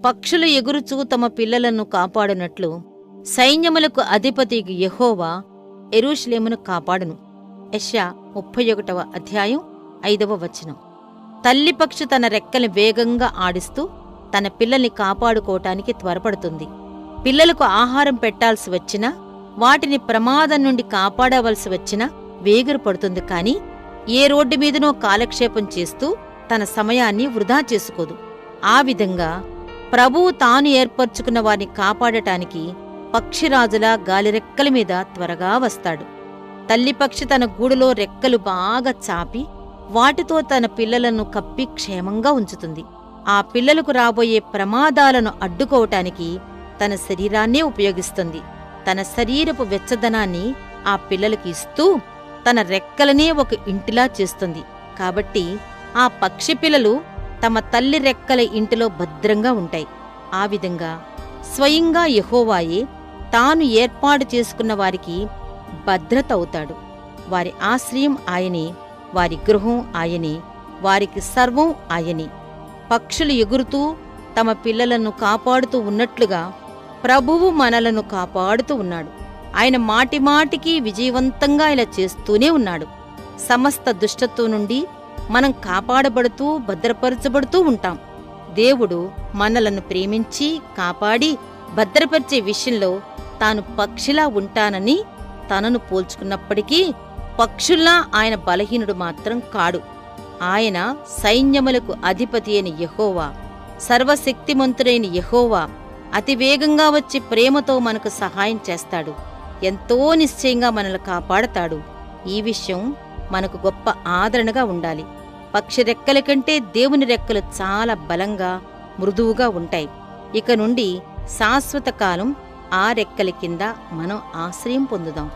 పక్షులు ఎగురుచూ తమ పిల్లలను కాపాడునట్లు సైన్యములకు అధిపతి యెహోవా యెరూషలేమును కాపాడును. యెషయా 31వ అధ్యాయం 5వ వచనం. తల్లిపక్షి తన రెక్కల్ని వేగంగా ఆడిస్తూ తన పిల్లల్ని కాపాడుకోవటానికి త్వరపడుతుంది. పిల్లలకు ఆహారం పెట్టాల్సి వచ్చినా, వాటిని ప్రమాదం నుండి కాపాడవలసి వచ్చినా వేగిర పడుతుంది. కాని ఏ రోడ్డు మీదనో కాలక్షేపం చేస్తూ తన సమయాన్ని వృధా చేసుకోదు. ఆ విధంగా ప్రభువు తాను ఏర్పరచుకున్న వారిని కాపాడటానికి పక్షిరాజులా గాలిరెక్కల మీద త్వరగా వస్తాడు. తల్లిపక్షి తన గూడులో రెక్కలు బాగా చాపి వాటితో తన పిల్లలను కప్పి క్షేమంగా ఉంచుతుంది. ఆ పిల్లలకు రాబోయే ప్రమాదాలను అడ్డుకోవటానికి తన శరీరాన్నే ఉపయోగిస్తుంది. తన శరీరపు వెచ్చదనాన్ని ఆ పిల్లలకి ఇస్తూ తన రెక్కలనే ఒక ఇంటిలా చేస్తుంది. కాబట్టి ఆ పక్షి పిల్లలు తమ తల్లి రెక్కల ఇంటిలో భద్రంగా ఉంటాయి. ఆ విధంగా స్వయంగా యెహోవాయే తాను ఏర్పాటు చేసుకున్న వారికి భద్రత అవుతాడు. వారి ఆశ్రయం ఆయనే, వారి గృహం ఆయనే, వారికి సర్వం ఆయనే. పక్షులు ఎగురుతూ తమ పిల్లలను కాపాడుతూ ఉన్నట్లుగా ప్రభువు మనలను కాపాడుతూ ఉన్నాడు. ఆయన మాటిమాటికి విజయవంతంగా ఇలా చేస్తూనే ఉన్నాడు. సమస్త దుష్టత్వం నుండి మనం కాపాడబడుతూ భద్రపరచబడుతూ ఉంటాం. దేవుడు మనలను ప్రేమించి కాపాడి భద్రపరిచే విషయంలో తాను పక్షిలా ఉంటానని తనను పోల్చుకున్నప్పటికీ పక్షుల్లా ఆయన బలహీనుడు మాత్రం కాడు. ఆయన సైన్యములకు అధిపతి అయిన యెహోవా, సర్వశక్తిమంతుడైన యెహోవా అతివేగంగా వచ్చి ప్రేమతో మనకు సహాయం చేస్తాడు. ఎంతో నిశ్చయంగా మనల్ని కాపాడతాడు. ఈ విషయం మనకు గొప్ప ఆదరణగా ఉండాలి. పక్షి రెక్కల కంటే దేవుని రెక్కలు చాలా బలంగా, మృదువుగా ఉంటాయి. ఇక నుండి శాశ్వత కాలం ఆ రెక్కల కింద మనం ఆశ్రయం పొందుదాం.